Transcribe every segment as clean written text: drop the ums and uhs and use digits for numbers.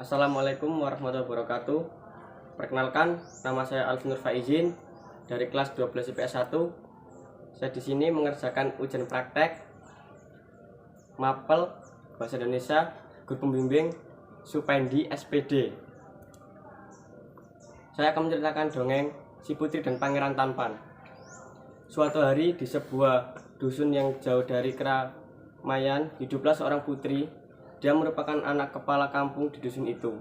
Assalamualaikum warahmatullahi wabarakatuh. Perkenalkan, nama saya Alvin Nur Faizin dari kelas 12 IPS 1. Saya di sini mengerjakan ujian praktek MAPEL Bahasa Indonesia Guru Pembimbing Supendi SPD. Saya akan menceritakan dongeng Si Putri dan Pangeran Tampan. Suatu hari di sebuah dusun yang jauh dari keramaian, hiduplah seorang putri. Dia merupakan anak kepala kampung di dusun itu.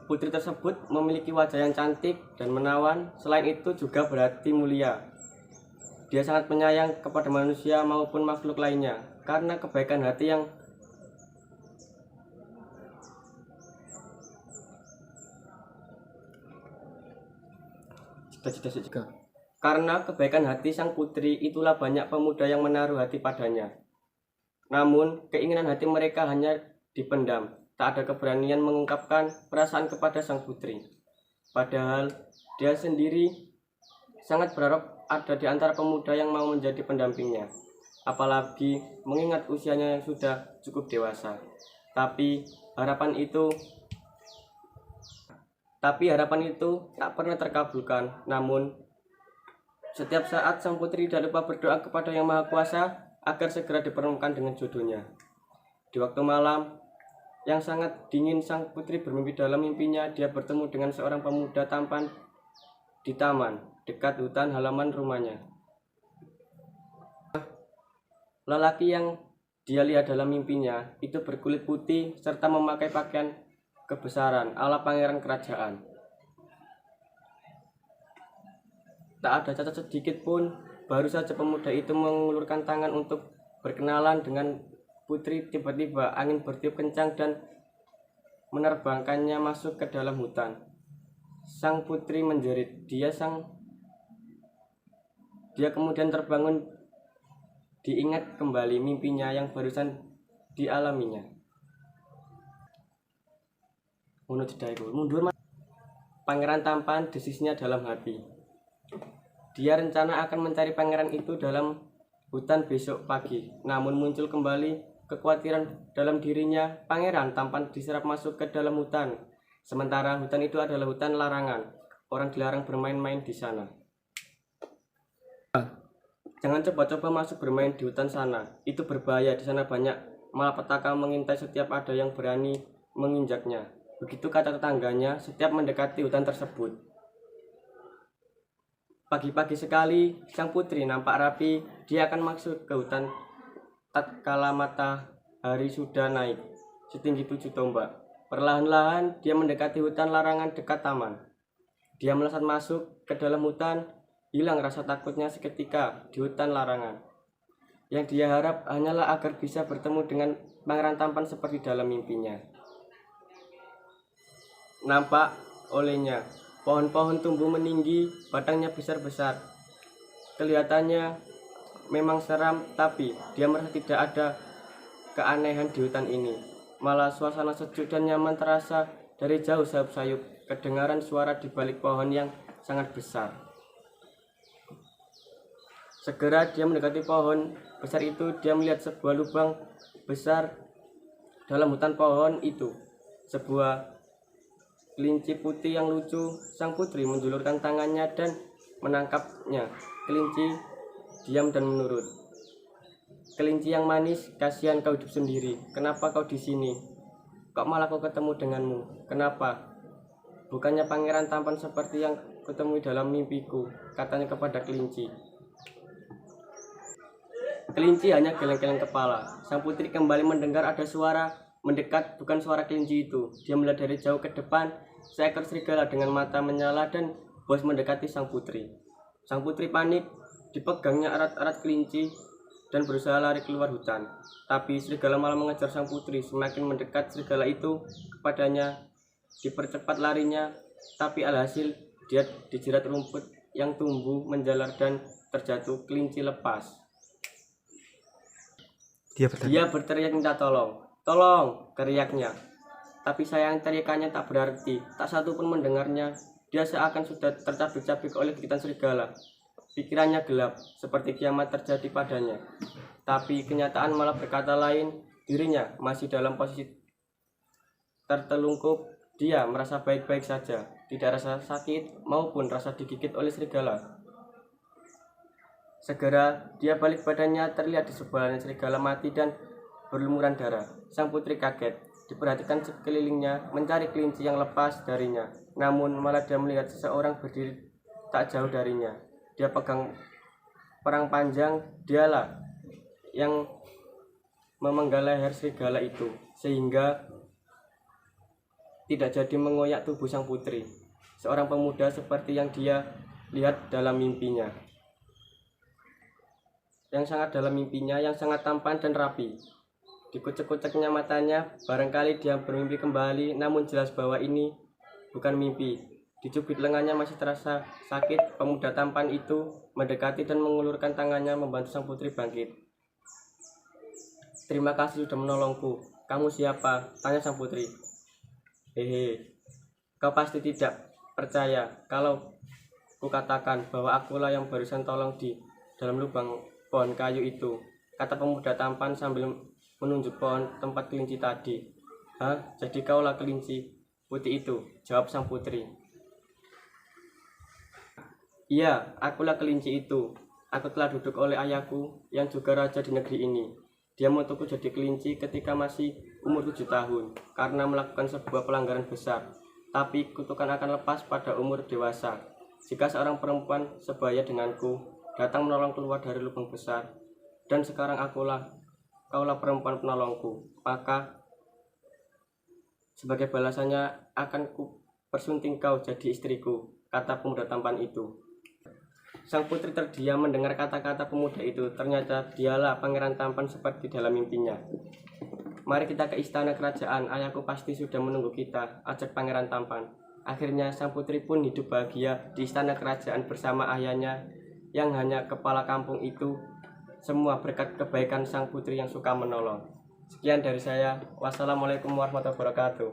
Putri tersebut memiliki wajah yang cantik dan menawan, selain itu juga berhati mulia. Dia sangat penyayang kepada manusia maupun makhluk lainnya, karena kebaikan hati yang Karena kebaikan hati sang putri, itulah banyak pemuda yang menaruh hati padanya. Namun, keinginan hati mereka hanya dipendam. Tak ada keberanian mengungkapkan perasaan kepada sang putri. Padahal, dia sendiri sangat berharap ada di antara pemuda yang mau menjadi pendampingnya. Apalagi mengingat usianya yang sudah cukup dewasa. Tapi harapan itu tak pernah terkabulkan. Namun, setiap saat sang putri tidak lupa berdoa kepada Yang Maha Kuasa agar segera dipertemukan dengan jodohnya. Di waktu malam yang sangat dingin, sang putri bermimpi. Dalam mimpinya dia bertemu dengan seorang pemuda tampan di taman dekat hutan halaman rumahnya. Lelaki yang dia lihat dalam mimpinya itu berkulit putih serta memakai pakaian kebesaran ala pangeran kerajaan. Tak ada cacat sedikit pun. Baru saja pemuda itu mengulurkan tangan untuk berkenalan dengan putri, tiba-tiba angin bertiup kencang dan menerbangkannya masuk ke dalam hutan. Sang putri menjerit. Dia kemudian terbangun, diingat kembali mimpinya yang barusan dialaminya. Pangeran tampan, desisnya dalam hati. Dia rencana akan mencari pangeran itu dalam hutan besok pagi. Namun muncul kembali kekhawatiran dalam dirinya. Pangeran tampan diserap masuk ke dalam hutan. Sementara hutan itu adalah hutan larangan. Orang dilarang bermain-main di sana. Jangan coba-coba masuk bermain di hutan sana. Itu berbahaya. Di sana banyak malapetaka mengintai setiap ada yang berani menginjaknya. Begitu kata tetangganya setiap mendekati hutan tersebut. Pagi-pagi sekali, sang putri nampak rapi. Dia akan masuk ke hutan tatkala matahari sudah naik setinggi 7 tombak. Perlahan-lahan dia mendekati hutan larangan dekat taman. Dia melesat masuk ke dalam hutan. Hilang rasa takutnya seketika di hutan larangan. Yang dia harap hanyalah agar bisa bertemu dengan pangeran tampan seperti dalam mimpinya. Nampak olehnya pohon-pohon tumbuh meninggi, batangnya besar-besar. Kelihatannya memang seram, tapi dia merasa tidak ada keanehan di hutan ini. Malah suasana sejuk dan nyaman terasa dari jauh. Sayup-sayup kedengaran suara di balik pohon yang sangat besar. Segera dia mendekati pohon besar itu. Dia melihat sebuah lubang besar dalam hutan pohon itu. Sebuah kelinci putih yang lucu. Sang putri menjulurkan tangannya dan menangkapnya. Kelinci diam dan menurut. Kelinci yang manis, kasihan kau hidup sendiri. Kenapa kau di sini? Kok malah kau ketemu denganmu? Kenapa? Bukannya pangeran tampan seperti yang kutemui dalam mimpiku, katanya kepada kelinci. Kelinci hanya geleng-geleng kepala. Sang putri kembali mendengar ada suara mendekat, bukan suara kelinci itu. Dia melihat dari jauh ke depan, seekor serigala dengan mata menyala dan bos mendekati sang putri. Sang putri panik, dipegangnya erat-erat kelinci dan berusaha lari keluar hutan. Tapi serigala malah mengejar sang putri. Semakin mendekat serigala itu kepadanya, dipercepat larinya. Tapi alhasil dia dijerat rumput yang tumbuh menjalar dan terjatuh. Kelinci lepas. Dia berteriak minta tolong. Tolong, teriaknya. Tapi sayang teriakannya tak berarti. Tak satu pun mendengarnya. Dia seakan sudah tercabik-cabik oleh gigitan serigala. Pikirannya gelap, seperti kiamat terjadi padanya. Tapi kenyataan malah berkata lain. dirinya masih dalam posisi tertelungkup. Dia merasa baik-baik saja, tidak rasa sakit maupun rasa digigit oleh serigala. Segera dia balik badannya, terlihat di sebelahnya serigala mati dan berlumuran darah. Sang putri kaget, diperhatikan sekelilingnya, mencari kelinci yang lepas darinya. Namun malah dia melihat seseorang berdiri tak jauh darinya. Dia pegang perang panjang, dialah yang memenggal leher serigala itu, sehingga tidak jadi mengoyak tubuh sang putri, seorang pemuda seperti yang dia lihat dalam mimpinya. Yang sangat tampan dan rapi. Dikucek-kuceknya matanya, barangkali dia bermimpi kembali, namun jelas bahwa ini bukan mimpi. Dicubit lengannya masih terasa sakit, pemuda tampan itu mendekati dan mengulurkan tangannya membantu sang putri bangkit. "Terima kasih sudah menolongku. Kamu siapa?" tanya sang putri. "Hehe, kau pasti tidak percaya kalau kukatakan bahwa akulah yang barusan tolong di dalam lubang pohon kayu itu," kata pemuda tampan sambil menunjuk pohon tempat kelinci tadi. "Hah, jadi kaulah kelinci putih itu?" jawab sang putri. "Iya, akulah kelinci itu. Aku telah duduk oleh ayahku yang juga raja di negeri ini. Dia mengutukku jadi kelinci ketika masih umur 7 tahun karena melakukan sebuah pelanggaran besar. Tapi kutukan akan lepas pada umur dewasa jika seorang perempuan sebaya denganku datang menolong keluar dari lubang besar. Dan sekarang kaulah perempuan penolongku. Maka sebagai balasannya akan ku persunting kau jadi istriku," kata pemuda tampan itu. Sang putri terdiam mendengar kata-kata pemuda itu. Ternyata dialah pangeran tampan seperti dalam mimpinya. "Mari kita ke istana kerajaan, ayahku pasti sudah menunggu kita," ajak pangeran tampan. Akhirnya sang putri pun hidup bahagia di istana kerajaan bersama ayahnya yang hanya kepala kampung itu. Semua berkat kebaikan sang putri yang suka menolong. Sekian dari saya. Wassalamualaikum warahmatullahi wabarakatuh.